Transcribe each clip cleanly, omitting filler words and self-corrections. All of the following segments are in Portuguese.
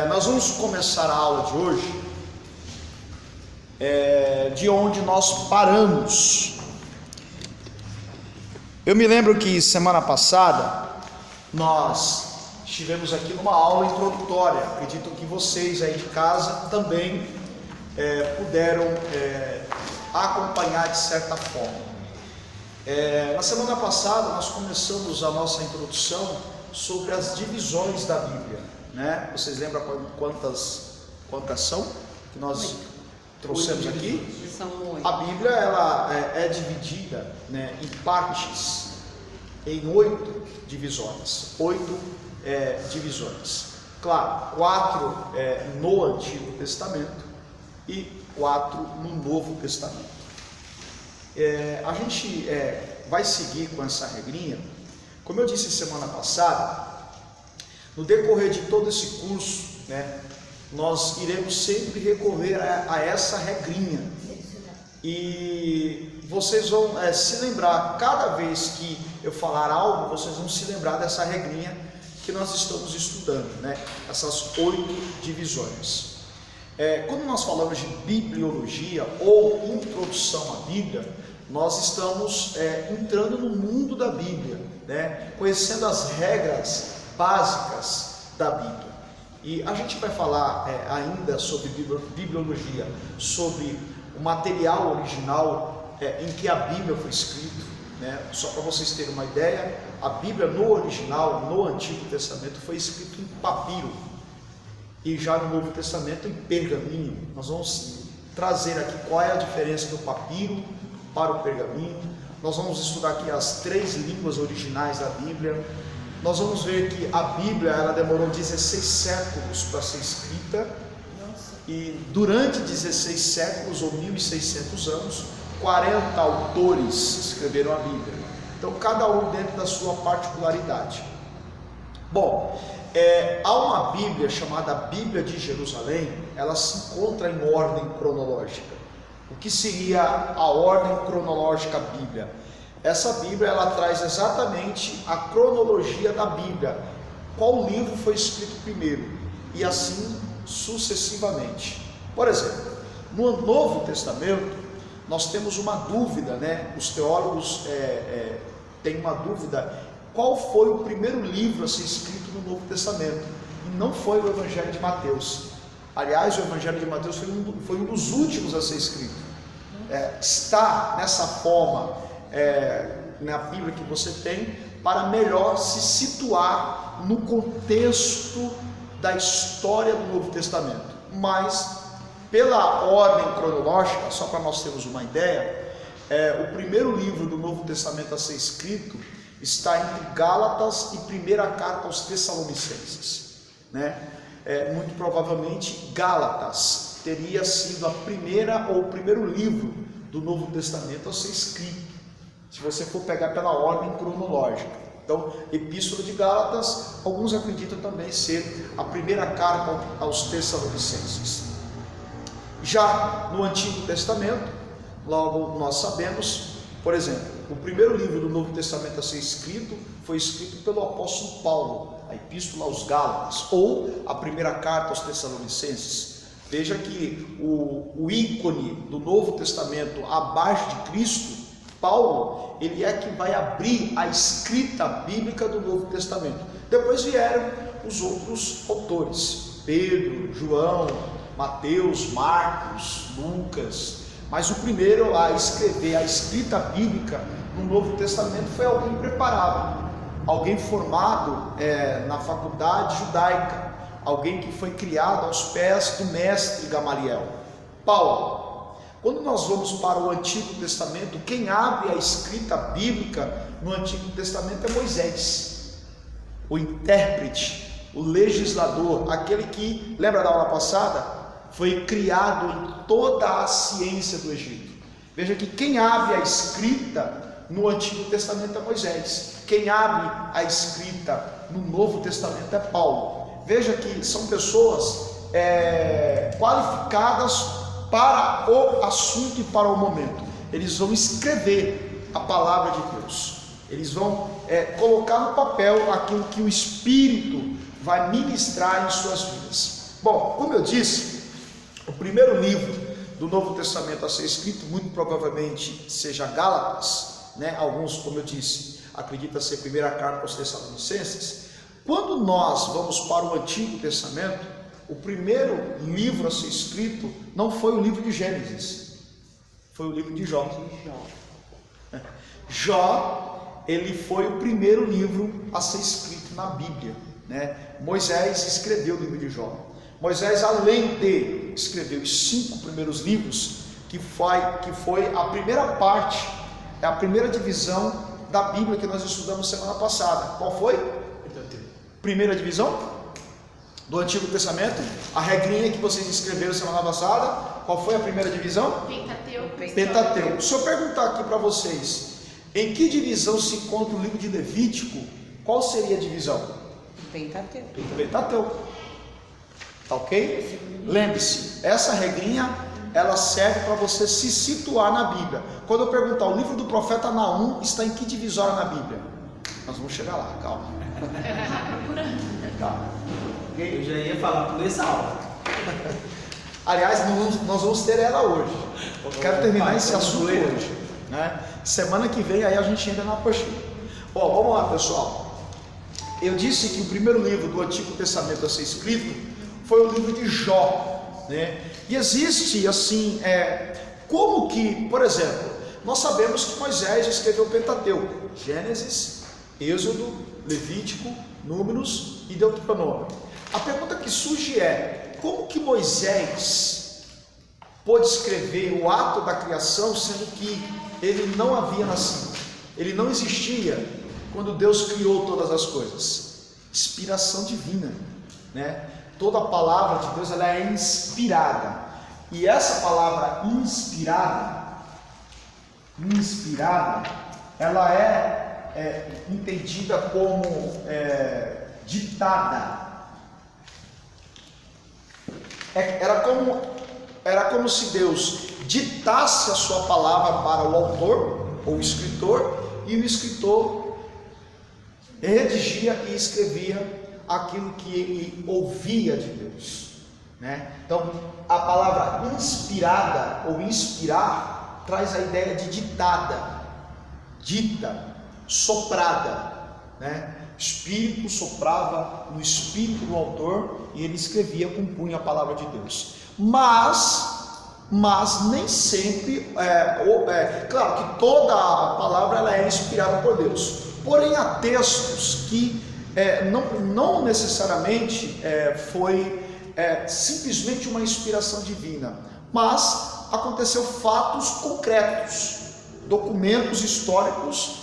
Nós vamos começar a aula de hoje de onde nós paramos. Eu me lembro que semana passada nós estivemos aqui numa aula introdutória. Acredito que vocês aí de casa também puderam acompanhar de certa forma. Na semana passada nós começamos a nossa introdução sobre as divisões da Bíblia, né? Vocês lembram quantas são que nós trouxemos aqui? São 8. A Bíblia ela é dividida, né, em partes, em 8 divisões. 8 divisões. Claro, 4 no Antigo Testamento e 4 no Novo Testamento. A gente vai seguir com essa regrinha. Como eu disse semana passada, no decorrer de todo esse curso, né, nós iremos sempre recorrer a essa regrinha. E vocês vão se lembrar, cada vez que eu falar algo, vocês vão se lembrar dessa regrinha que nós estamos estudando, né? Essas 8 divisões. Quando nós falamos de bibliologia ou introdução à Bíblia, nós estamos entrando no mundo da Bíblia, né? Conhecendo as regras básicas da Bíblia. E a gente vai falar ainda sobre bibliologia, sobre o material original em que a Bíblia foi escrita, né? Só para vocês terem uma ideia, a Bíblia no original, no Antigo Testamento, foi escrito em papiro, e já no Novo Testamento em pergaminho. Nós vamos trazer aqui qual é a diferença do papiro para o pergaminho. Nós vamos estudar aqui as 3 línguas originais da Bíblia. Nós vamos ver que a Bíblia ela demorou 16 séculos para ser escrita. E durante 16 séculos ou 1600 anos, 40 autores escreveram a Bíblia. Então cada um dentro da sua particularidade. Bom, há uma Bíblia chamada Bíblia de Jerusalém. Ela se encontra em ordem cronológica. O que seria a ordem cronológica da Bíblia? Essa Bíblia ela traz exatamente a cronologia da Bíblia. Qual livro foi escrito primeiro? E assim sucessivamente. Por exemplo, no Novo Testamento nós temos uma dúvida, né? Os teólogos têm uma dúvida. Qual foi o primeiro livro a ser escrito no Novo Testamento? E não foi o Evangelho de Mateus. Aliás, o Evangelho de Mateus foi um dos últimos a ser escrito. Está nessa forma na Bíblia que você tem, para melhor se situar no contexto da história do Novo Testamento. Mas, pela ordem cronológica, só para nós termos uma ideia, o primeiro livro do Novo Testamento a ser escrito está entre Gálatas e primeira carta aos Tessalonicenses, né? Muito provavelmente Gálatas teria sido a primeira ou o primeiro livro do Novo Testamento a ser escrito, se você for pegar pela ordem cronológica. Então, Epístola de Gálatas, alguns acreditam também ser a primeira carta aos Tessalonicenses. Já no Antigo Testamento, logo nós sabemos, por exemplo, o primeiro livro do Novo Testamento a ser escrito foi escrito pelo apóstolo Paulo, a Epístola aos Gálatas, ou a primeira carta aos Tessalonicenses. Veja que o ícone do Novo Testamento abaixo de Cristo, Paulo, ele é que vai abrir a escrita bíblica do Novo Testamento. Depois vieram os outros autores, Pedro, João, Mateus, Marcos, Lucas. Mas o primeiro a escrever a escrita bíblica no Novo Testamento foi alguém preparado, alguém formado na faculdade judaica, alguém que foi criado aos pés do mestre Gamaliel, Paulo. Quando nós vamos para o Antigo Testamento, quem abre a escrita bíblica no Antigo Testamento é Moisés, o intérprete, o legislador, aquele que, lembra da aula passada? Foi criado em toda a ciência do Egito. Veja que quem abre a escrita no Antigo Testamento é Moisés, quem abre a escrita no Novo Testamento é Paulo. Veja que são pessoas qualificadas para o assunto e para o momento. Eles vão escrever a palavra de Deus, eles vão colocar no papel aquilo que o Espírito vai ministrar em suas vidas. Bom, como eu disse, o primeiro livro do Novo Testamento a ser escrito, muito provavelmente seja Gálatas, né? Alguns, como eu disse, acreditam ser a primeira carta aos Tessalonicenses. Quando nós vamos para o Antigo Testamento, o primeiro livro a ser escrito não foi o livro de Gênesis, foi o livro de Jó. Jó, ele foi o primeiro livro a ser escrito na Bíblia, né? Moisés escreveu o livro de Jó. Moisés, além de escrever os 5 primeiros livros, que foi a primeira parte, é a primeira divisão da Bíblia que nós estudamos semana passada. Qual foi? Primeira divisão do Antigo Testamento, a regrinha que vocês escreveram semana passada. Qual foi a primeira divisão? Pentateuco. Se eu perguntar aqui para vocês, em que divisão se encontra o livro de Levítico, qual seria a divisão? Pentateuco. Tá ok? Lembre-se, essa regrinha, ela serve para você se situar na Bíblia. Quando eu perguntar, o livro do profeta Naum está em que divisória na Bíblia? Nós vamos chegar lá, calma. Calma. Eu já ia falar por essa aula. Aliás, nós vamos ter ela hoje. Eu quero terminar esse assunto hoje, né? Semana que vem aí a gente entra na apostila. Bom, vamos lá, pessoal. Eu disse que o primeiro livro do Antigo Testamento a ser escrito foi o livro de Jó, né? E existe assim, como que, por exemplo, nós sabemos que Moisés escreveu o Pentateuco: Gênesis, Êxodo, Levítico, Números e Deuteronômio. A pergunta que surge é: como que Moisés pôde escrever o ato da criação, sendo que ele não havia nascido, ele não existia quando Deus criou todas as coisas? Inspiração divina, né? Toda a palavra de Deus, ela é inspirada, e essa palavra inspirada, ela é entendida como ditada. Era como se Deus ditasse a sua palavra para o autor ou o escritor, e o escritor redigia e escrevia aquilo que ele ouvia de Deus, né? Então, a palavra inspirada ou inspirar traz a ideia de ditada, dita, soprada, né? O Espírito soprava no espírito do autor e ele escrevia com punho a palavra de Deus. Mas nem sempre, claro que toda a palavra ela é inspirada por Deus, porém há textos que não necessariamente foi simplesmente uma inspiração divina, mas aconteceu fatos concretos, documentos históricos,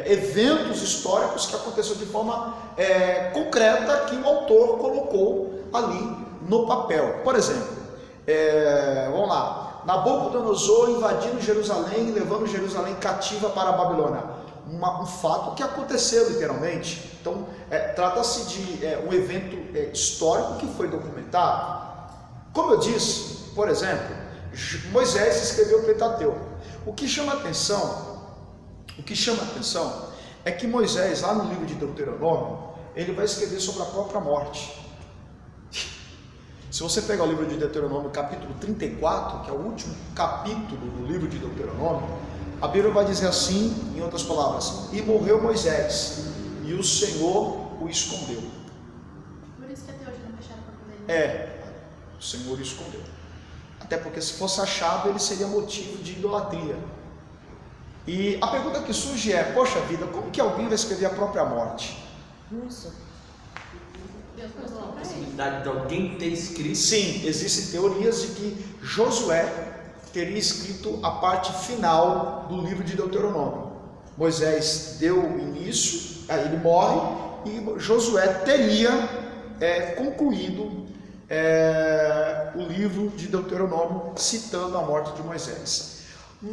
eventos históricos que aconteceram de forma concreta, que o autor colocou ali no papel. Por exemplo, vamos lá, Nabucodonosor invadindo Jerusalém e levando Jerusalém cativa para a Babilônia. Um fato que aconteceu literalmente. Então, trata-se de um evento histórico que foi documentado. Como eu disse, por exemplo, Moisés escreveu o Pentateuco. O que chama atenção é que Moisés, lá no livro de Deuteronômio, ele vai escrever sobre a própria morte. Se você pegar o livro de Deuteronômio, capítulo 34, que é o último capítulo do livro de Deuteronômio, a Bíblia vai dizer assim, em outras palavras: e morreu Moisés, e o Senhor o escondeu. Por isso que até hoje não fecharam para poder. O Senhor o escondeu. Até porque se fosse achado, ele seria motivo de idolatria. E a pergunta que surge é: poxa vida, como que alguém vai escrever a própria morte? Deus falou A para ele. possibilidade de alguém ter escrito. Sim, existem teorias de que Josué teria escrito a parte final do livro de Deuteronômio. Moisés deu início, aí ele morre, e Josué teria concluído o livro de Deuteronômio, citando a morte de Moisés.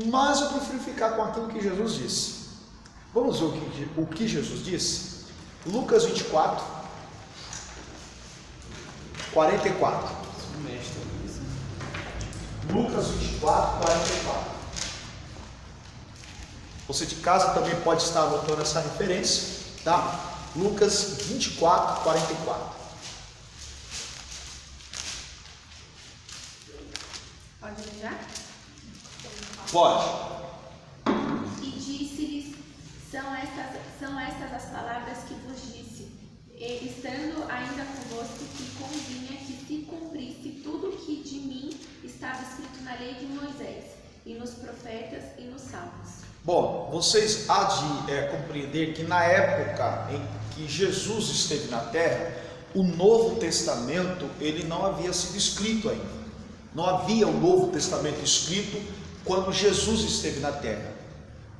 Mas eu prefiro ficar com aquilo que Jesus disse. Vamos ver o que Jesus disse? Lucas 24, 44. Lucas 24, 44. Você de casa também pode estar anotando essa referência, tá? Lucas 24, 44. Pode ler já? Pode. E disse-lhes, são estas as palavras que vos disse, estando ainda convosco, que convinha que se cumprisse tudo o que de mim estava escrito na lei de Moisés, e nos profetas e nos salmos. Bom, vocês há de compreender que na época em que Jesus esteve na terra, o Novo Testamento ele não havia sido escrito ainda. Não havia o Novo Testamento escrito quando Jesus esteve na terra.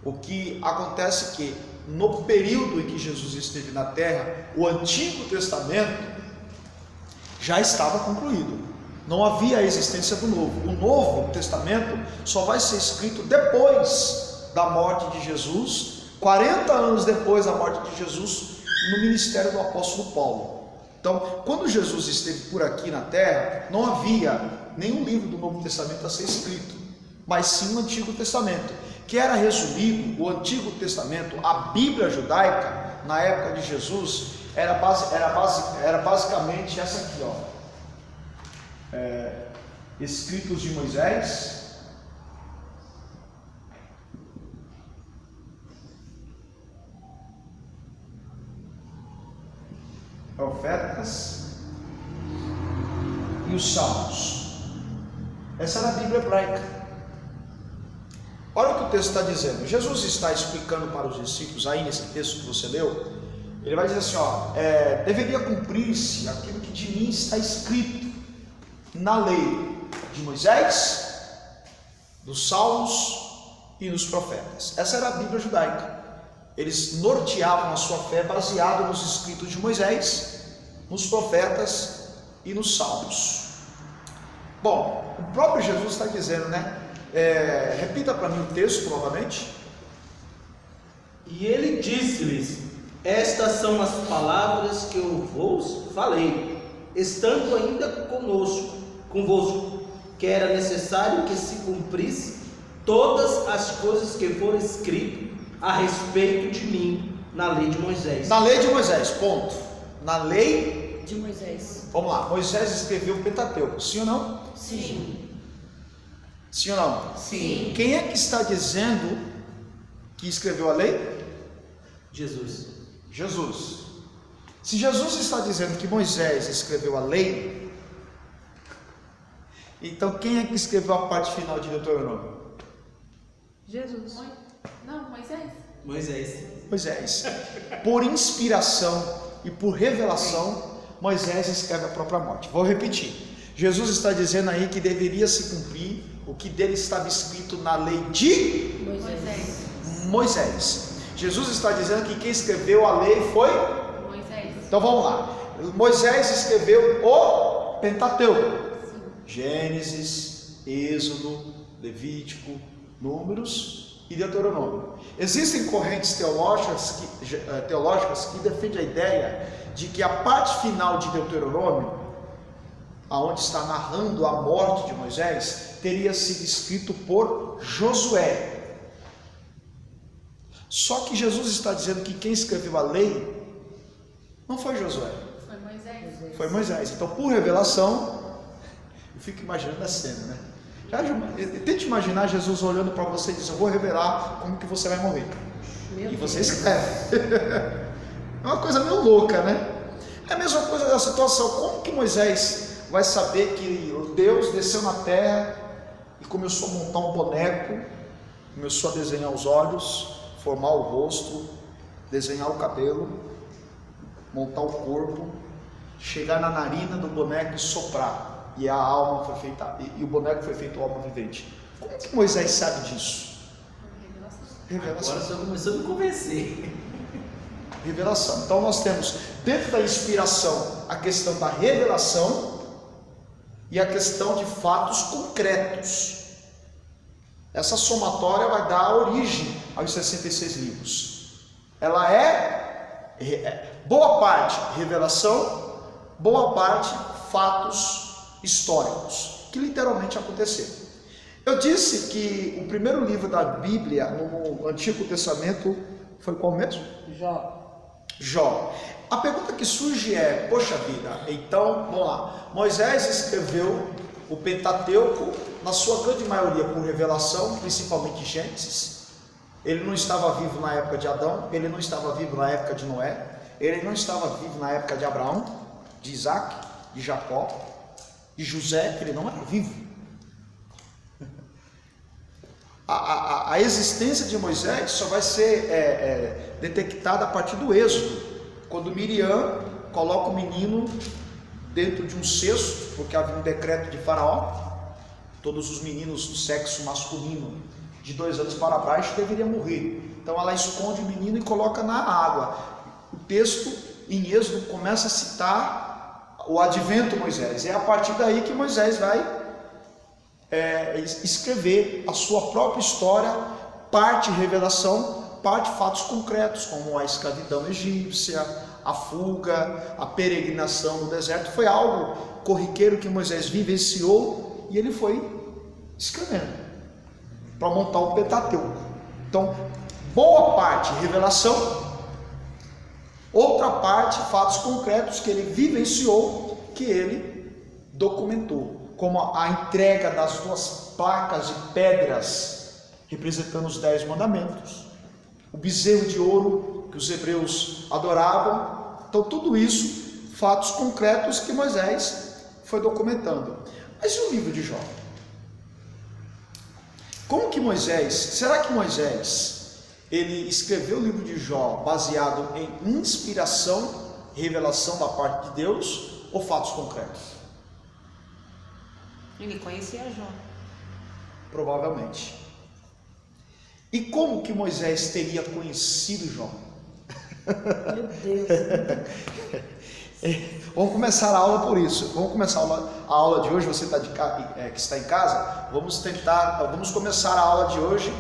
O que acontece é que no período em que Jesus esteve na terra, o Antigo Testamento já estava concluído. Não havia a existência do Novo. O Novo Testamento só vai ser escrito depois da morte de Jesus, 40 anos depois da morte de Jesus, no ministério do apóstolo Paulo. Então, quando Jesus esteve por aqui na terra, não havia nenhum livro do Novo Testamento a ser escrito, mas sim o Antigo Testamento, que era resumido. O Antigo Testamento, a Bíblia judaica, na época de Jesus, era basicamente essa aqui, escritos de Moisés, profetas e os salmos. Essa era a Bíblia hebraica. Olha o que o texto está dizendo. Jesus está explicando para os discípulos aí nesse texto que você leu. Ele vai dizer assim, deveria cumprir-se aquilo que de mim está escrito na lei de Moisés, dos salmos e nos profetas. Essa era a Bíblia judaica. Eles norteavam a sua fé baseado nos escritos de Moisés, nos profetas e nos salmos. Bom, o próprio Jesus está dizendo, repita para mim o texto novamente. E ele disse-lhes: estas são as palavras que eu vos falei, estando ainda convosco, que era necessário que se cumprisse todas as coisas que foram escritas a respeito de mim na lei de Moisés. Na lei de Moisés, ponto. Na lei de Moisés. Vamos lá, Moisés escreveu o Pentateuco, sim ou não? Sim. Sim ou não? Sim. Quem é que está dizendo que escreveu a lei? Jesus. Jesus. Se Jesus está dizendo que Moisés escreveu a lei, então quem é que escreveu a parte final de Deuteronômio? Jesus. Não, Moisés. Moisés. Por inspiração e por revelação, Moisés escreve a própria morte. Vou repetir. Jesus está dizendo aí que deveria se cumprir o que dele estava escrito na lei de Moisés. Jesus está dizendo que quem escreveu a lei foi Moisés. Então vamos lá. Moisés escreveu o Pentateuco. Gênesis, Êxodo, Levítico, Números e Deuteronômio. Existem correntes teológicas que defendem a ideia de que a parte final de Deuteronômio, aonde está narrando a morte de Moisés, teria sido escrito por Josué. Só que Jesus está dizendo que quem escreveu a lei não foi Josué, foi Moisés. Então, por revelação, eu fico imaginando a cena, né? Tente imaginar Jesus olhando para você e dizendo: eu vou revelar como que você vai morrer. E você escreve. É uma coisa meio louca, né? É a mesma coisa da situação. Como que Moisés vai saber que Deus desceu na terra e começou a montar um boneco, começou a desenhar os olhos, formar o rosto, desenhar o cabelo, montar o corpo, chegar na narina do boneco e soprar, e a alma foi feita, e o boneco foi feito alma vivente? Como que Moisés sabe disso? Revelação. Agora você começou a me convencer. Revelação. Então nós temos dentro da inspiração a questão da revelação e a questão de fatos concretos. Essa somatória vai dar origem aos 66 livros. Ela é boa parte revelação, boa parte fatos históricos que literalmente aconteceram. Eu disse que o primeiro livro da Bíblia no Antigo Testamento foi qual mesmo? Jó. Jó. A pergunta que surge é, poxa vida, então, vamos lá, Moisés escreveu o Pentateuco, na sua grande maioria por revelação, principalmente Gênesis. Ele não estava vivo na época de Adão, ele não estava vivo na época de Noé, ele não estava vivo na época de Abraão, de Isaac, de Jacó, de José, ele não era vivo. A existência de Moisés só vai ser detectada a partir do Êxodo, quando Miriam coloca o menino dentro de um cesto, porque havia um decreto de Faraó, todos os meninos do sexo masculino de 2 anos para baixo deveriam morrer. Então ela esconde o menino e coloca na água. O texto em Êxodo começa a citar o advento de Moisés. É a partir daí que Moisés vai escrever a sua própria história, parte revelação, parte fatos concretos, como a escravidão egípcia, a fuga, a peregrinação no deserto. Foi algo corriqueiro que Moisés vivenciou e ele foi escrevendo para montar o Pentateuco. Então, boa parte revelação, outra parte fatos concretos que ele vivenciou, que ele documentou, como a entrega das 2 placas de pedras representando os 10 mandamentos, o bezerro de ouro que os hebreus adoravam. Então tudo isso, fatos concretos que Moisés foi documentando. Mas e o livro de Jó? Como que Moisés, será que Moisés, ele escreveu o livro de Jó baseado em inspiração, revelação da parte de Deus, ou fatos concretos? Ele conhecia Jó. Provavelmente. E como que Moisés teria conhecido Jó? Meu Deus. Vamos começar a aula por isso. Vamos começar a aula de hoje. Você que está em casa, vamos começar a aula de hoje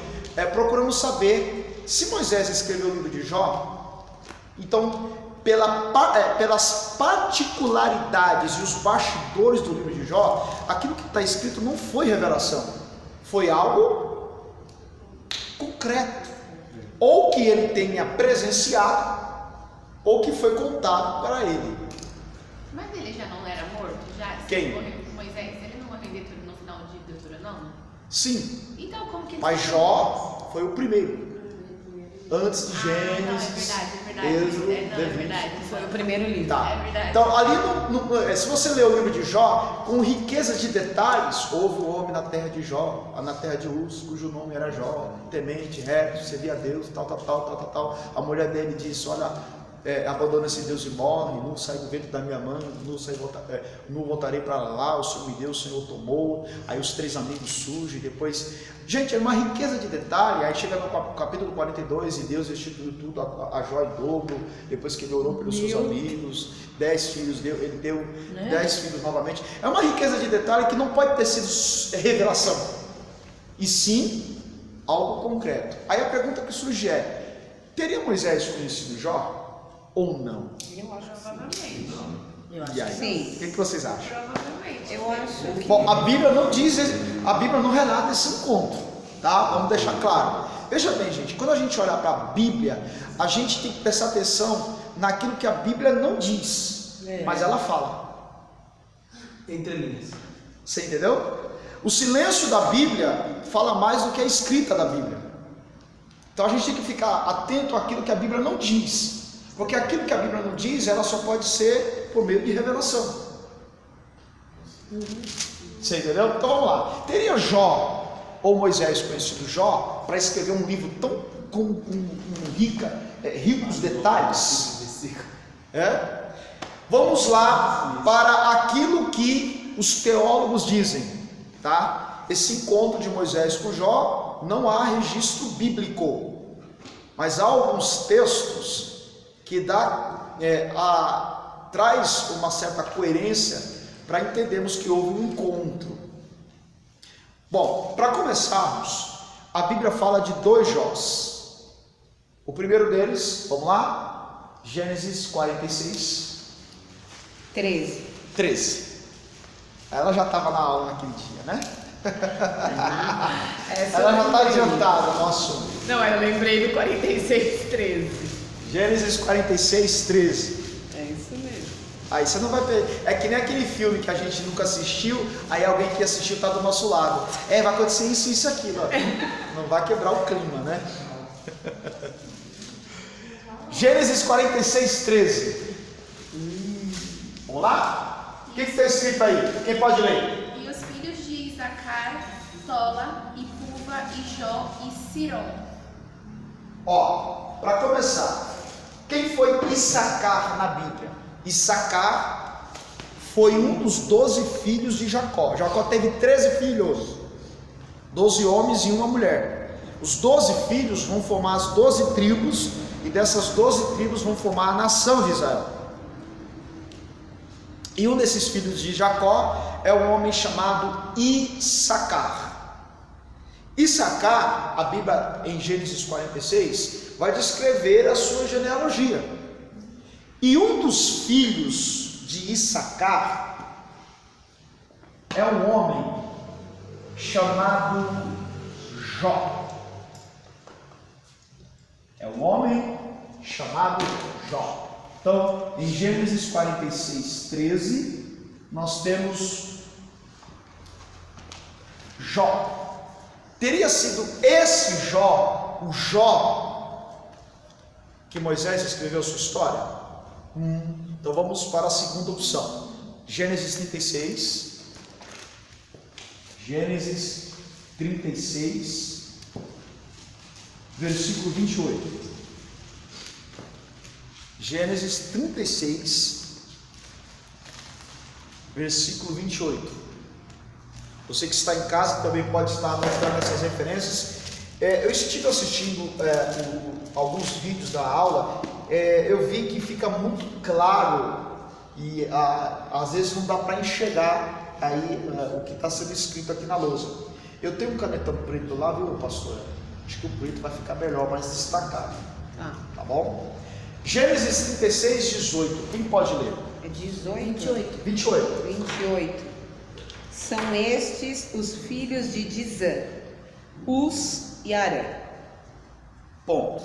procurando saber se Moisés escreveu o livro de Jó. Então, pelas particularidades e os bastidores do livro de Jó, aquilo que está escrito não foi revelação, foi algo concreto, ou que ele tenha presenciado, ou que foi contado para ele. Mas ele já não era morto? Já? Quem? Moisés, ele não morreu no final de Deuteronômio? Sim, Então como que ele... mas Jó foi o primeiro, antes de Gênesis, Êxodo, é verdade. Foi o primeiro livro. Tá. É verdade. Então, ali se você ler o livro de Jó, com riqueza de detalhes, houve um homem na terra de Jó, na terra de Uz, cujo nome era Jó, temente, reto, servia a Deus, tal. A mulher dele disse: olha, abandona esse Deus e morre, não sai do ventre da minha mãe, não voltarei para lá, o Senhor me deu, o Senhor tomou. Aí os 3 amigos surgem, depois, gente, é uma riqueza de detalhe. Aí chega no capítulo 42 e Deus restituiu tudo a Jó em dobro, depois que ele orou pelos seus amigos, 10 filhos ele deu 10 filhos novamente. É uma riqueza de detalhe que não pode ter sido revelação, e sim algo concreto. Aí a pergunta que surge teria Moisés conhecido Jó ou não? Eu acho Provavelmente. E aí? sim. O que vocês acham? Provavelmente. Eu acho que... Bom, a Bíblia não relata esse encontro, tá? Vamos deixar claro. Veja bem, gente, quando a gente olha para a Bíblia, a gente tem que prestar atenção naquilo que a Bíblia não diz, mas ela fala. Entre linhas. Você entendeu? O silêncio da Bíblia fala mais do que a escrita da Bíblia. Então a gente tem que ficar atento àquilo que a Bíblia não diz, porque aquilo que a Bíblia não diz, ela só pode ser por meio de revelação. Você entendeu? Então vamos lá. Teria Jó ou Moisés conhecido Jó para escrever um livro tão com ricos detalhes? Vamos lá para aquilo que os teólogos dizem, tá? Esse encontro de Moisés com Jó, não há registro bíblico, mas há alguns textos que traz uma certa coerência para entendermos que houve um encontro. Bom, para começarmos, a Bíblia fala de 2 Jós. O primeiro deles, vamos lá, Gênesis 46. 13. Ela já estava na aula naquele dia, né? Ela já está adiantada no assunto. Não, eu lembrei do 46:13. Gênesis 46, 13. É isso mesmo. Aí você não vai perder. É que nem aquele filme que a gente nunca assistiu, aí alguém que assistiu está do nosso lado. Vai acontecer isso, isso, aquilo. Ó. Não vai quebrar o clima, né? Gênesis 46, 13. Vamos lá? O que está escrito aí? Quem pode ler? E os filhos de Isacar, Tola, e Puva, e Jó, e Sirom. Ó, para começar, quem foi Issacar na Bíblia? Issacar foi um dos 12 filhos de Jacó. Jacó teve 13 filhos, 12 homens e uma mulher. Os 12 filhos vão formar as 12 tribos, e dessas 12 tribos vão formar a nação de Israel. E um desses filhos de Jacó é um homem chamado Issacar. Issacar, a Bíblia em Gênesis 46, vai descrever a sua genealogia. E um dos filhos de Issacar é um homem chamado Jó. É um homem chamado Jó. Então, em Gênesis 46, 13, nós temos Jó. Teria sido esse Jó, o Jó, que Moisés escreveu sua história? Então vamos para a segunda opção. Gênesis 36. Gênesis 36, versículo 28. Gênesis 36, versículo 28. Você que está em casa também pode estar anotando essas referências. Eu estive assistindo alguns vídeos da aula. Eu vi que fica muito claro e às vezes não dá para enxergar aí o que está sendo escrito aqui na lousa. Eu tenho um canetão preto lá, viu, pastor? Acho que o preto vai ficar melhor, mais destacado. Tá bom? Gênesis 36, 18. Quem pode ler? É 18? 28. 28. 28. São estes os filhos de Dizã, Uz e Arã. Bom,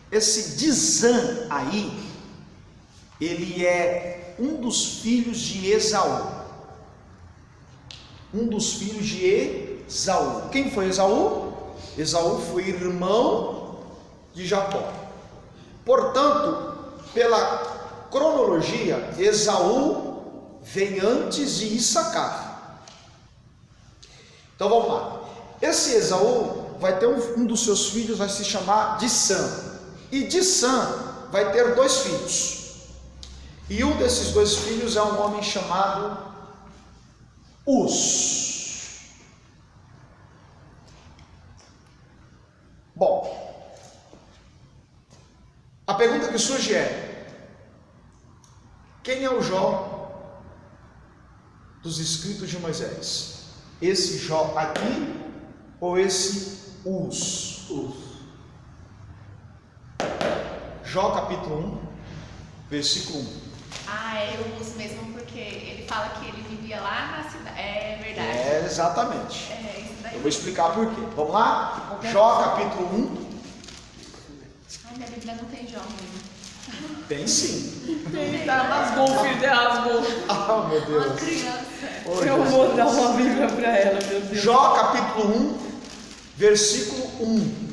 esse Dizã aí, ele é um dos filhos de Esaú. Um dos filhos de Esaú. Quem foi Esaú? Esaú foi irmão de Jacó. Portanto, pela cronologia, Esaú vem antes de Issacar. Então vamos lá. Esse Esaú vai ter um dos seus filhos, vai se chamar Dissã. E Dissã vai ter 2 filhos. E um desses 2 filhos é um homem chamado Uz. Bom, a pergunta que surge é: quem é o Jó dos escritos de Moisés? Esse Jó aqui ou esse Uz? Jó capítulo 1, versículo 1. É o Uz mesmo, porque ele fala que ele vivia lá na cidade. É verdade. Exatamente. Isso daí. Eu vou explicar por quê. Vamos lá? Jó capítulo 1. Minha Bíblia não tem Jó mesmo. Tem sim. Tá, rasgou, o filho dela rasgou. Ah, meu Deus. Uma criança. Oh, Eu vou dar uma Bíblia pra ela, meu Deus. Jó capítulo 1, versículo 1.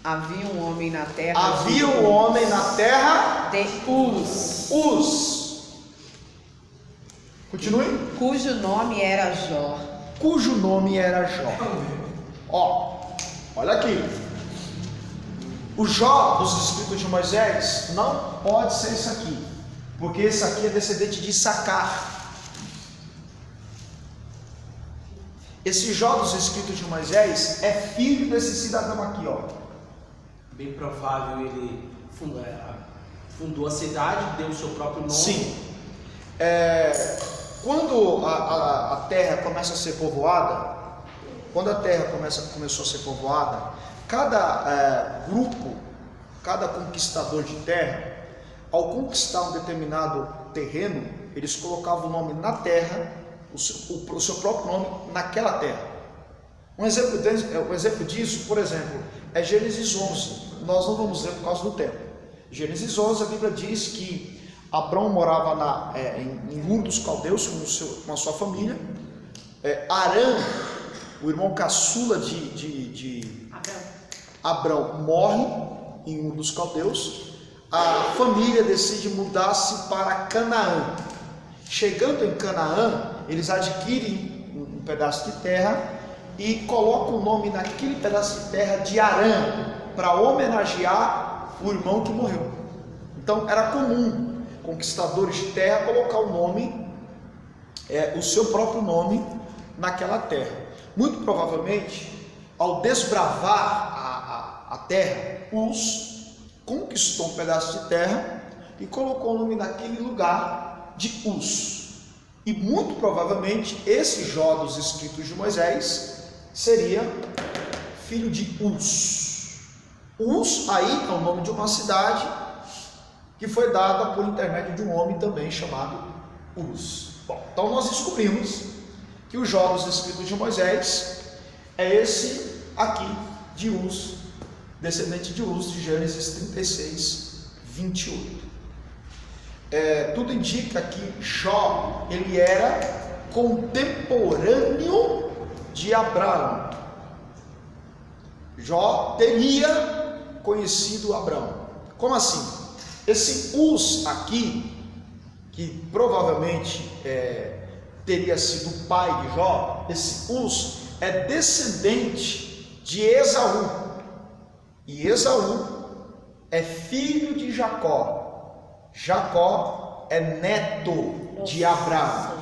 Havia um homem na terra. Havia um homem na terra de Uz, Uz. Continue. cujo nome era Jó. Cujo nome era Jó. Ó, olha aqui. O Jó dos escritos de Moisés não pode ser esse aqui, porque esse aqui é descendente de Issacar. Esse Jó dos escritos de Moisés é filho desse cidadão aqui, ó. Bem provável ele fundou a cidade, deu o seu próprio nome. Sim. Quando a terra começa a ser povoada, começou a ser povoada, cada grupo, cada conquistador de terra, ao conquistar um determinado terreno, eles colocavam o nome na terra, o seu próprio nome naquela terra. Um exemplo disso, por exemplo, é Gênesis 11. Nós não vamos ler por causa do tempo. Gênesis 11, a Bíblia diz que Abrão morava em Ur dos Caldeus com a sua família. Arã, o irmão caçula de Abrão, morre em Ur dos Caldeus. A família decide mudar-se para Canaã. Chegando em Canaã, eles adquirem um pedaço de terra e colocam o nome naquele pedaço de terra de Arã, para homenagear o irmão que morreu. Então era comum conquistadores de terra colocar o nome, o seu próprio nome naquela terra. Muito provavelmente, ao desbravar a terra, Uz conquistou um pedaço de terra e colocou o nome naquele lugar de Uz. E muito provavelmente esse Jó dos escritos de Moisés seria filho de Uz. Uz aí é o nome de uma cidade que foi dada por intermédio de um homem também chamado Uz. Bom, então nós descobrimos que o Jó dos escritos de Moisés é esse aqui de Uz, descendente de Uz, de Gênesis 36, 28. Tudo indica que Jó, ele era contemporâneo de Abraão. Jó teria conhecido Abraão. Como assim? Esse Uz aqui, que provavelmente teria sido o pai de Jó, esse Uz é descendente de Esaú. E Esaú é filho de Jacó. Jacó é neto de Abraão.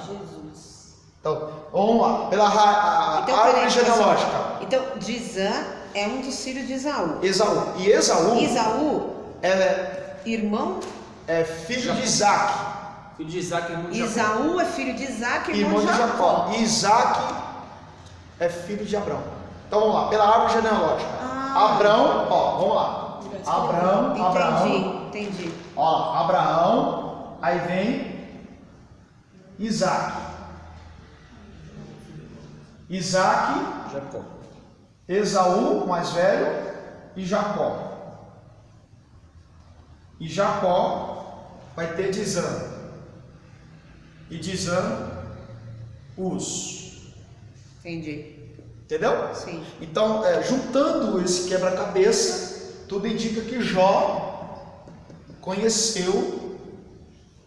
Então, vamos lá, pela árvore genealógica. Então, Dizã é um dos filhos de Esaú. Esaú. E Esaú é irmão? É filho de Isaac. Filho de Isaac, irmão de Jacó. Esaú é filho de Isaac, irmão de Jacó. E Isaac é filho de Abrão. Então vamos lá, pela árvore genealógica. Abrão, vamos lá. Entendi. Ó, Abraão, aí vem Isaac. Jacó. Esaú, o mais velho, e Jacó. E Jacó vai ter Dizã. E Dizã, Uz. Entendi. Entendeu? Sim. Então, juntando esse quebra-cabeça, tudo indica que Jó conheceu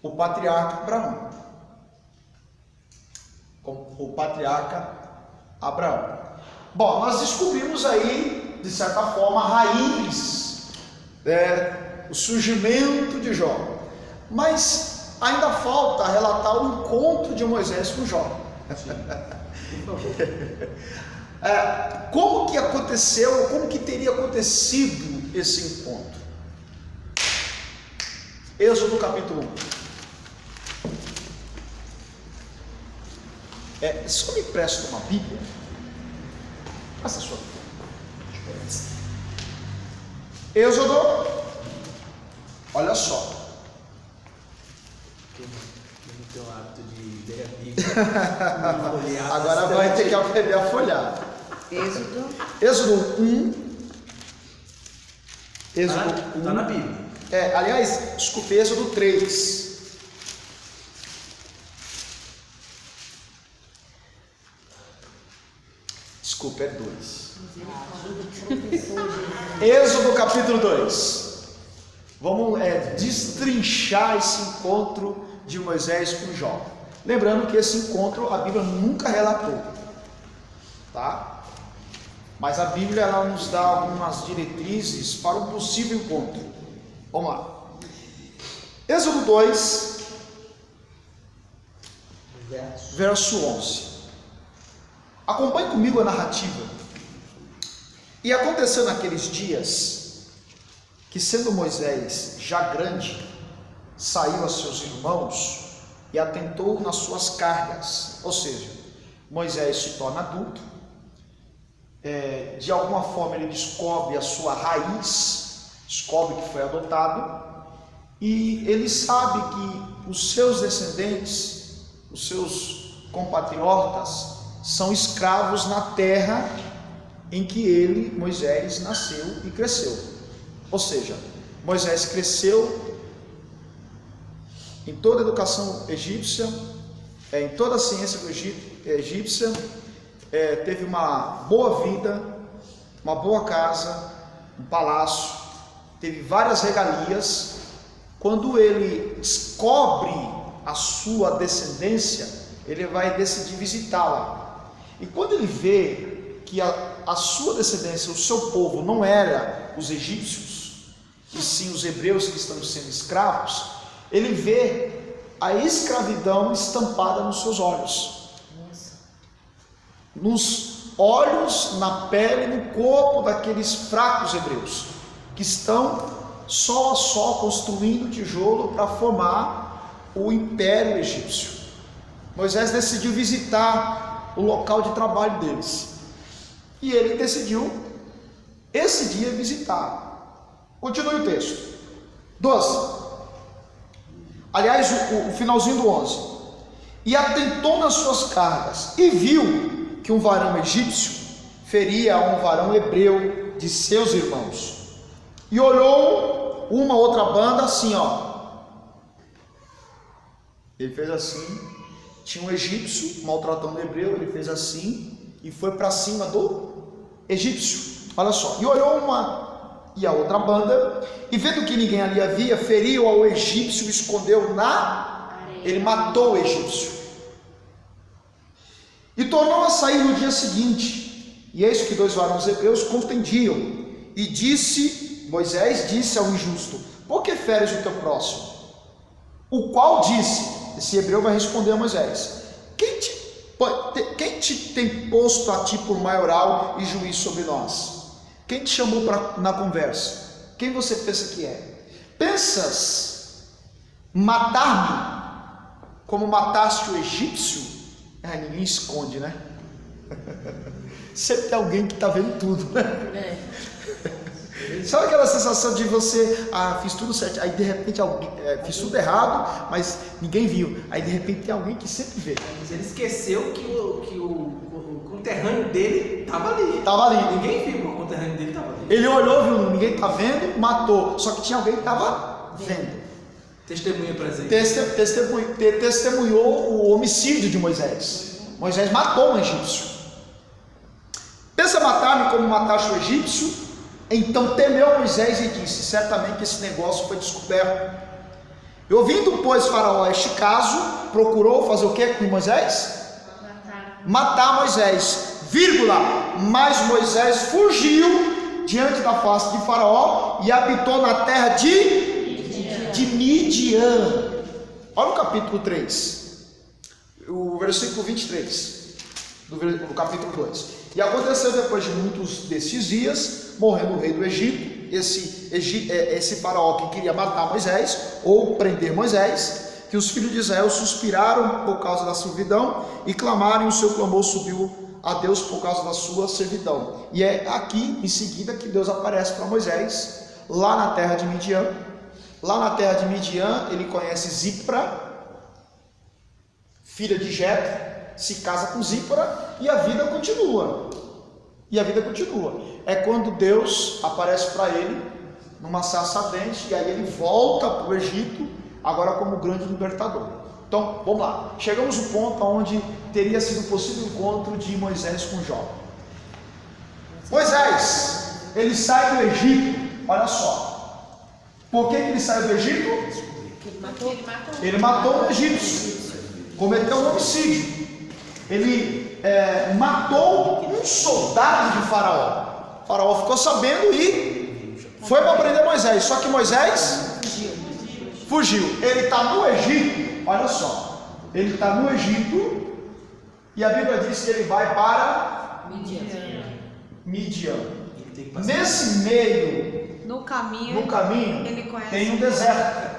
o patriarca Abraão. O patriarca Abraão. Bom, nós descobrimos aí, de certa forma, a raiz, o surgimento de Jó. Mas ainda falta relatar o encontro de Moisés com Jó. Como que aconteceu, como que teria acontecido esse encontro? Êxodo capítulo 1. Só me empresta uma Bíblia. Passa a sua Bíblia. Êxodo, olha só. Eu não tenho o hábito de ler a Bíblia. Agora vai ter que aprender a folhar. Êxodo 1. Êxodo 1. Está na Bíblia. Aliás, desculpe, Êxodo 3. Desculpe, é 2. Êxodo capítulo 2. Vamos destrinchar esse encontro de Moisés com Jó. Lembrando que esse encontro a Bíblia nunca relatou, tá? Mas a Bíblia ela nos dá algumas diretrizes para um possível encontro. Vamos lá. Êxodo 2, verso 11. Acompanhe comigo a narrativa. E aconteceu naqueles dias que, sendo Moisés já grande, saiu a seus irmãos e atentou nas suas cargas. Ou seja, Moisés se torna adulto, de alguma forma ele descobre a sua raiz, descobre que foi adotado, e ele sabe que os seus descendentes, os seus compatriotas, são escravos na terra em que Moisés, nasceu e cresceu. Ou seja, Moisés cresceu em toda a educação egípcia, em toda a ciência do egípcia, teve uma boa vida, uma boa casa, um palácio, teve várias regalias. Quando ele descobre a sua descendência, ele vai decidir visitá-la. E quando ele vê que a sua descendência, o seu povo, não era os egípcios, e sim os hebreus que estão sendo escravos, ele vê a escravidão estampada nos seus olhos. Nos olhos, na pele, no corpo daqueles fracos hebreus, que estão sol a sol construindo tijolo para formar o império egípcio. Moisés decidiu visitar o local de trabalho deles, e ele decidiu esse dia visitar. Continue o texto 12, aliás o finalzinho do 11. E atentou nas suas cargas e viu que um varão egípcio feria a um varão hebreu de seus irmãos, e olhou uma outra banda assim, ele fez assim, tinha um egípcio maltratando o hebreu, ele fez assim e foi para cima do egípcio, olha só, e olhou uma e a outra banda, e vendo que ninguém ali havia, feriu ao egípcio e escondeu ele matou o egípcio, e tornou a sair no dia seguinte, e eis que 2 varões hebreus contendiam, e Moisés disse ao injusto: por que feres o teu próximo? O qual disse, esse hebreu vai responder a Moisés: quem te tem posto a ti por maioral e juiz sobre nós? Quem te chamou na conversa? Quem você pensa que é? Pensas matar-me como mataste o egípcio? Ninguém esconde, né? Sempre tem alguém que está vendo tudo, né? Sabe aquela sensação de você, fiz tudo certo, aí de repente fiz tudo errado, mas ninguém viu, aí de repente tem alguém que sempre vê. Mas ele esqueceu que o conterrâneo dele estava ali. Ninguém viu, o conterrâneo dele estava ali. Ele olhou, viu, ninguém está vendo, matou, só que tinha alguém que estava vendo. Testemunha presente. Testemunhou o homicídio de Moisés. Moisés matou um egípcio. Pensa matar-me como mataste o egípcio? Então temeu Moisés e disse: certamente esse negócio foi descoberto. E ouvindo, pois, Faraó este caso, procurou fazer o que com Moisés? Matar Moisés, mas Moisés fugiu diante da face de Faraó e habitou na terra de Midian. Olha o capítulo 3, o versículo 23 do capítulo 2. E aconteceu depois de muitos desses dias, morrendo o rei do Egito, esse faraó que queria matar Moisés ou prender Moisés, que os filhos de Israel suspiraram por causa da servidão e clamaram, e o seu clamor subiu a Deus por causa da sua servidão. E é aqui em seguida que Deus aparece para Moisés lá na terra de Midian. Lá na terra de Midian ele conhece Zípora, filha de Jetro, se casa com Zípora e a vida continua. É quando Deus aparece para ele numa sarça ardente, e aí ele volta para o Egito, agora como grande libertador. Então, vamos lá. Chegamos ao ponto onde teria sido possível o encontro de Moisés com Jó. Moisés, ele sai do Egito, olha só. Por que ele saiu do Egito? Ele matou um egípcio, cometeu um homicídio. Ele matou um soldado de Faraó. O Faraó ficou sabendo e foi para prender Moisés. Só que Moisés fugiu. Ele está no Egito, olha só. Ele está no Egito e a Bíblia diz que ele vai para Midian. Nesse meio, no caminho ele conhece tem um deserto.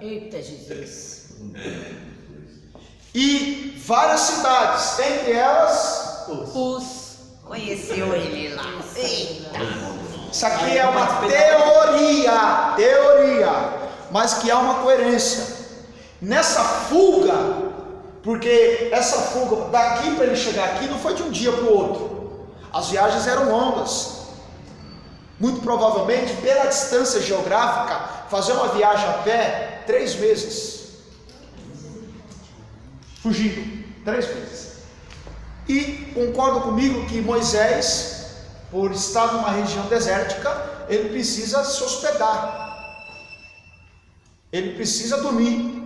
Eita Jesus! E várias cidades, entre elas conheceu ele lá. Eita. Isso aqui é uma teoria, mas que há uma coerência nessa fuga, porque essa fuga daqui para ele chegar aqui não foi de um dia para o outro. As viagens eram longas. Muito provavelmente, pela distância geográfica, fazer uma viagem a pé, 3 meses. Fugindo, 3 meses. E concordo comigo que Moisés, por estar numa região desértica, ele precisa se hospedar. Ele precisa dormir.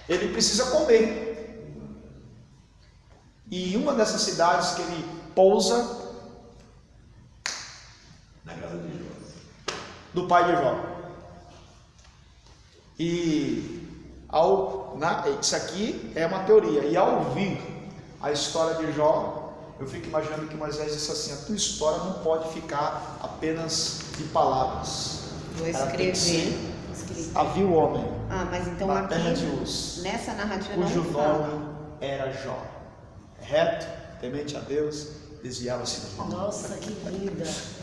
Ele precisa comer. E uma dessas cidades que ele pousa, Na casa de Jó. do pai de Jó. E isso aqui é uma teoria. E ao ouvir a história de Jó, eu fico imaginando que Moisés disse assim: a tua história não pode ficar apenas de palavras. Vou Ela tem que ser, escrever. havia o homem Mas então na aqui, terra de Uz, nessa narrativa cujo não fala. nome era Jó. Reto, temente a Deus, desviava-se do mal. Nossa, que linda. Nossa.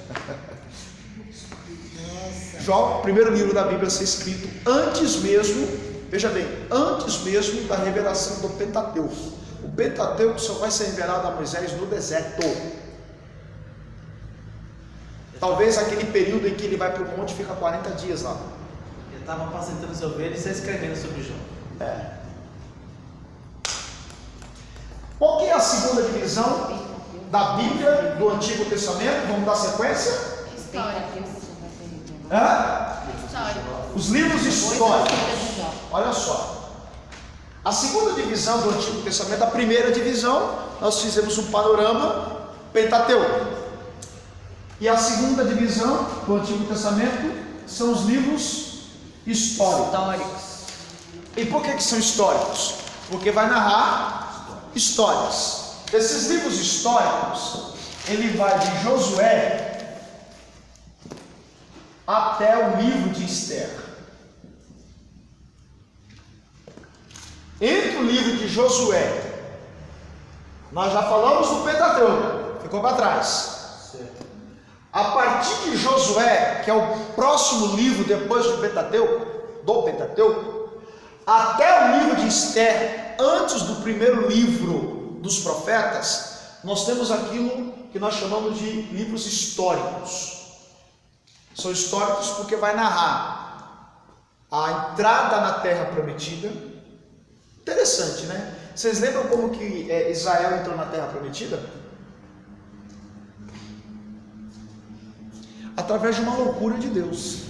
Jó, primeiro livro da Bíblia a ser escrito antes mesmo, veja bem, antes mesmo da revelação do Pentateuco. O Pentateuco só vai ser revelado a Moisés no deserto. Talvez aquele período em que ele vai para o monte e fica 40 dias lá. Ele estava apacentando as ovelhas e só escrevendo sobre Jó. Qual que é a segunda divisão da Bíblia do Antigo Testamento? Vamos dar sequência? Históricos. Os livros históricos. Olha só. A segunda divisão do Antigo Testamento, a primeira divisão, nós fizemos um panorama Pentateuco. E a segunda divisão do Antigo Testamento são os livros históricos. E por que são históricos? Porque vai narrar histórias. Esses livros históricos, ele vai de Josué até o livro de Esther. Entre o livro de Josué, nós já falamos do Pentateuco, ficou para trás. A partir de Josué, que é o próximo livro depois do Pentateuco, até o livro de Esther, antes do primeiro livro dos profetas, nós temos aquilo que nós chamamos de livros históricos. São históricos porque vai narrar a entrada na Terra Prometida. Interessante, né? Vocês lembram como que Israel entrou na Terra Prometida? Através de uma loucura de Deus.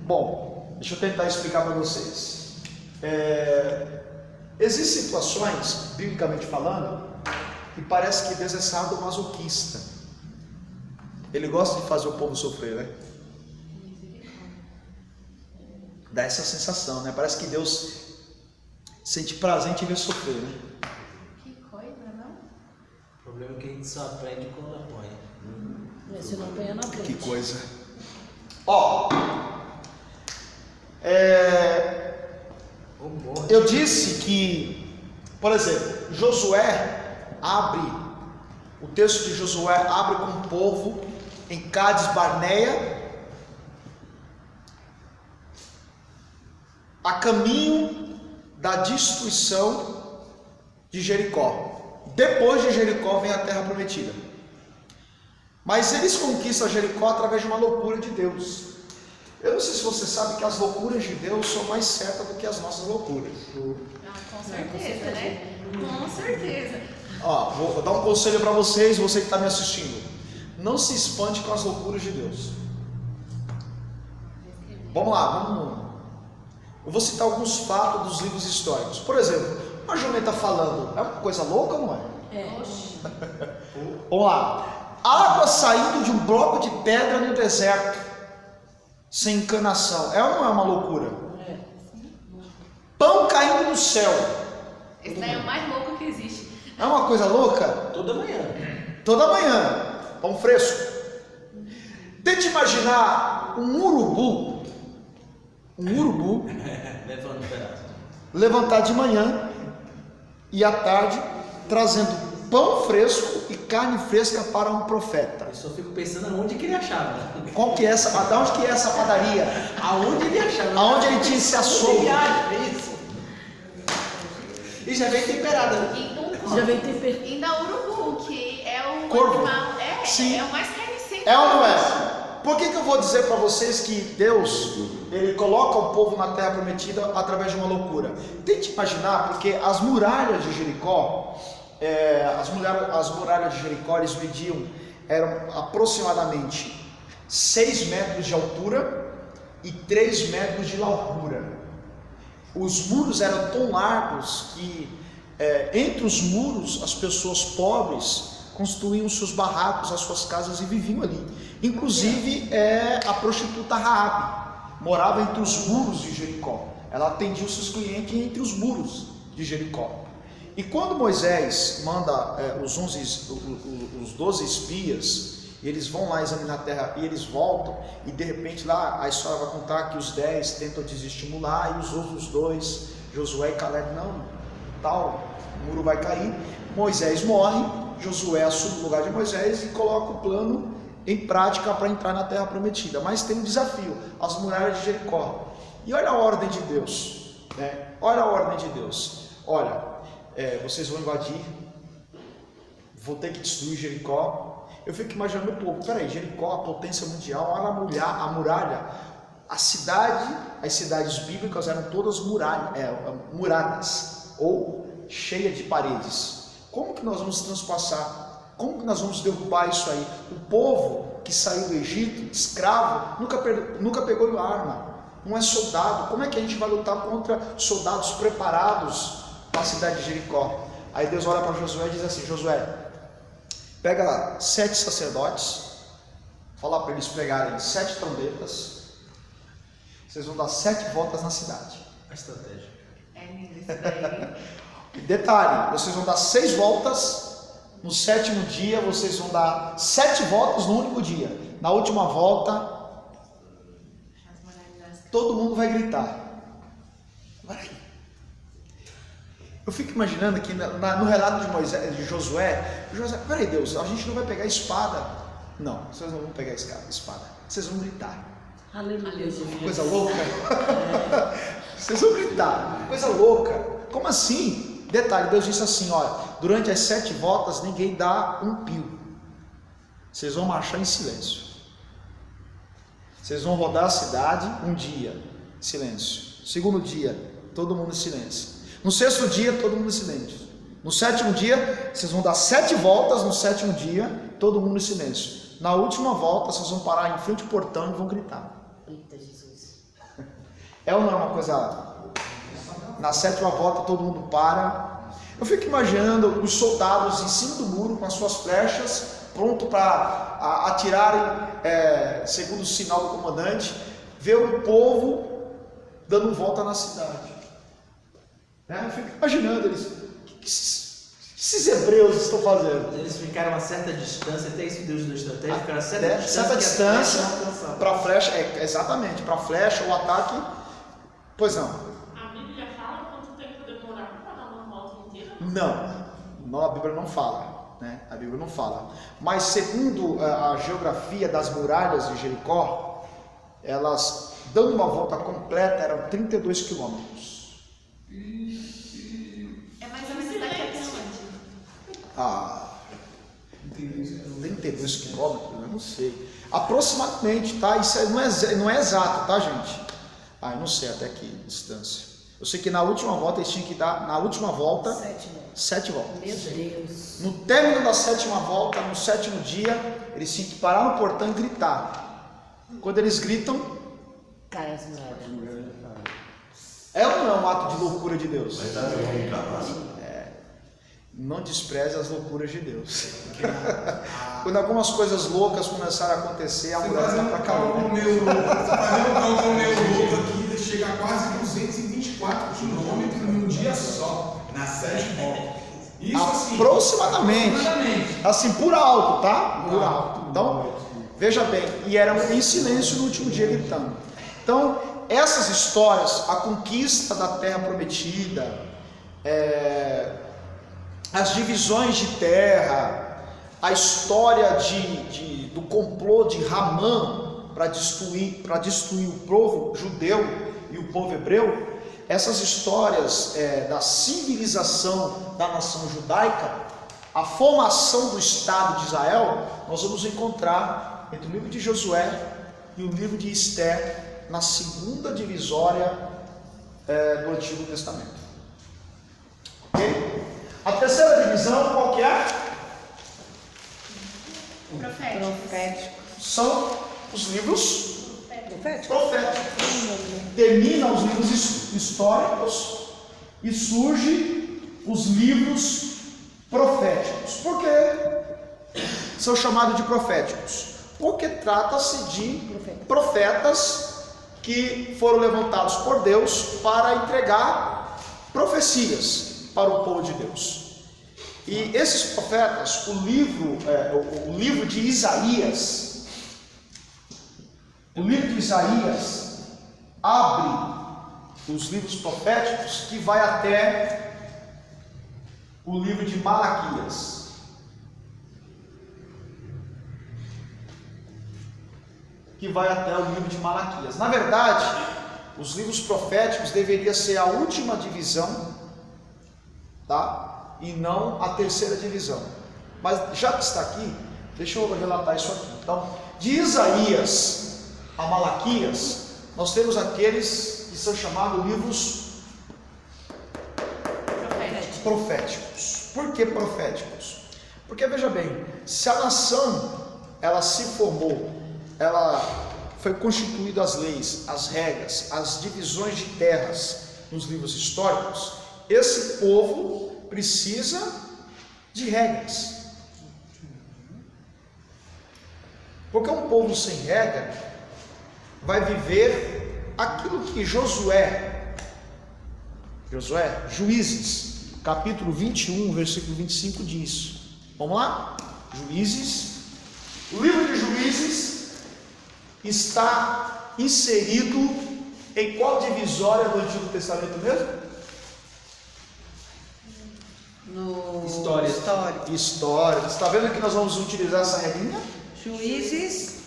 Bom, deixa eu tentar explicar para vocês. Existem situações, biblicamente falando, que parece que Deus é sadomasoquista. Ele gosta de fazer o povo sofrer, né? Dá essa sensação, né? Parece que Deus sente prazer em te ver sofrer, né? Que coisa, não? O problema é que a gente só aprende quando apanha. Se não apanha, não aprende. Que coisa. Ó, eu disse que, por exemplo, Josué abre, o texto de Josué abre com o povo em Cádiz Barneia, a caminho da destruição de Jericó. Depois de Jericó vem a Terra Prometida. Mas eles conquistam Jericó através de uma loucura de Deus. Eu não sei se você sabe que as loucuras de Deus são mais certas do que as nossas loucuras. Com certeza, né? Com certeza. Ó, vou dar um conselho para vocês, você que está me assistindo. Não se espante com as loucuras de Deus. Vamos lá, eu vou citar alguns fatos dos livros históricos. Por exemplo, uma jumenta falando, é uma coisa louca ou não é? Oxi. Vamos lá. Água saindo de um bloco de pedra no deserto, sem encanação, é ou não é uma loucura? Pão caindo do céu, Esse daí é o mais louco que existe. é uma coisa louca? Toda manhã. Toda manhã, pão fresco. Tente imaginar um urubu Levando um pedaço. levantar de manhã e à tarde trazendo pão fresco e carne fresca para um profeta. Eu só fico pensando aonde que ele achava. Qual que é essa? Da onde que é essa padaria? Aonde ele achava? Aonde ele tinha esse açougue? Isso. E já vem temperada. E um Já veio ter Ainda urubu, que é o Corvo. animal. Sim. É o mais carnicento. É ou não é? Por que eu vou dizer para vocês que Deus, Ele coloca o povo na terra prometida através de uma loucura? Tente imaginar, porque as muralhas de Jericó, as muralhas de Jericó, eles mediam, eram aproximadamente 6 metros de altura e 3 metros de largura. Os muros eram tão largos que entre os muros as pessoas pobres construíam seus barracos, as suas casas e viviam ali. Inclusive a prostituta Raabe morava entre os muros de Jericó. Ela atendia os seus clientes entre os muros de Jericó. E quando Moisés manda os 12 espias, eles vão lá examinar a terra e eles voltam, e de repente lá a história vai contar que os 10 tentam desestimular e os outros 2, Josué e Caleb, não, o muro vai cair. Moisés morre, Josué assume o lugar de Moisés e coloca o plano em prática para entrar na terra prometida. Mas tem um desafio, as muralhas de Jericó. E olha a ordem de Deus, né? Olha a ordem de Deus. Olha, vocês vão invadir, vou ter que destruir Jericó. Eu fico imaginando o povo, peraí, Jericó, a potência mundial, olha a muralha, as cidades bíblicas eram todas muradas, ou cheias de paredes. Como que nós vamos transpassar? Como que nós vamos derrubar isso aí? O povo que saiu do Egito, escravo, nunca pegou arma, não é soldado. Como é que a gente vai lutar contra soldados preparados na cidade de Jericó? Aí Deus olha para Josué e diz assim: Josué, pega 7 sacerdotes, fala para eles pegarem 7 trombetas, vocês vão dar 7 voltas na cidade. A estratégia. É lindo isso daí. Detalhe, vocês vão dar 6 voltas, no 7º dia vocês vão dar 7 voltas no único dia. Na última volta, todo mundo vai gritar. Vai. Eu fico imaginando que no relato de Josué, peraí Deus, a gente não vai pegar espada. Não, vocês não vão pegar espada, vocês vão gritar. Aleluia, Jesus. Coisa louca. Vocês vão gritar, coisa louca. Como assim? Detalhe, Deus disse assim, olha, durante as 7 voltas ninguém dá um pio. Vocês vão marchar em silêncio. Vocês vão rodar a cidade um dia, silêncio. Segundo dia, todo mundo em silêncio. No 6º dia, todo mundo em silêncio. No 7º dia, vocês vão dar 7 voltas. No 7º dia, todo mundo em silêncio. Na última volta, vocês vão parar em frente ao portão e vão gritar. Eita, Jesus. É ou não é uma coisa? Na 7ª volta, todo mundo para. Eu fico imaginando os soldados em cima do muro com as suas flechas, pronto para atirarem, segundo o sinal do comandante, ver o povo dando volta na cidade. Eu fico imaginando eles, o que esses hebreus estão fazendo? Eles ficaram a certa distância, até isso Deus deu estratégia, ficaram a certa Certa distância para a flecha, exatamente, para a flecha, o ataque. Pois não. A Bíblia fala quanto tempo demorava para dar uma volta inteira? Não, a Bíblia não fala, né? A Bíblia não fala. Mas segundo a geografia das muralhas de Jericó, elas dando uma volta completa eram 32 quilômetros. É mais ou menos daqui até onde? 32 quilômetros, eu não sei. Aproximadamente, tá? Isso não é exato, tá, gente? Eu não sei até que distância. Eu sei que na última volta eles tinham que dar, na última volta, 7 voltas. Meu Deus. No término da 7ª volta, no 7º dia, eles tinham que parar no portão e gritar. Quando eles gritam, Cai as muralhas. é ou não é um ato de loucura de Deus? Vai dar bem, capaz. Não despreze as loucuras de Deus. Quando algumas coisas loucas começarem a acontecer, a Você mulher fazendo está um para cair. cálculo meio louco aqui, chega a quase 224 quilômetros em um dia só, nas 7 voltas. Isso assim. Aproximadamente. Assim, por alto, tá? Por alto. Então, veja bem, e eram em silêncio no último dia gritando. Então, essas histórias, a conquista da terra prometida, as divisões de terra, a história do complô de Ramã para destruir o povo judeu e o povo hebreu, essas histórias da civilização da nação judaica, a formação do Estado de Israel, nós vamos encontrar entre o livro de Josué e o livro de Esther na segunda divisória do Antigo Testamento. Ok? A terceira divisão, qual que é? Profético. São os livros Profético. proféticos. Terminam os livros históricos e surgem os livros proféticos. Por que são chamados de proféticos? Porque trata-se de profetas que foram levantados por Deus para entregar profecias para o povo de Deus. E esses profetas, o livro de Isaías, abre os livros proféticos que vai até o livro de Malaquias. Na verdade, os livros proféticos deveriam ser a última divisão, tá? E não a terceira divisão. Mas já que está aqui, deixa eu relatar isso aqui. Então, de Isaías a Malaquias, nós temos aqueles que são chamados livros proféticos. Por que proféticos? Porque veja bem, se a nação ela se formou, ela foi constituída as leis, as regras, as divisões de terras nos livros históricos, esse povo precisa de regras. Porque um povo sem regra vai viver aquilo que Juízes, capítulo 21, versículo 25 diz. Vamos lá? Juízes. O livro de Juízes está inserido em qual divisória do Antigo Testamento mesmo? No História. História. Está vendo que nós vamos utilizar essa regrinha? Juízes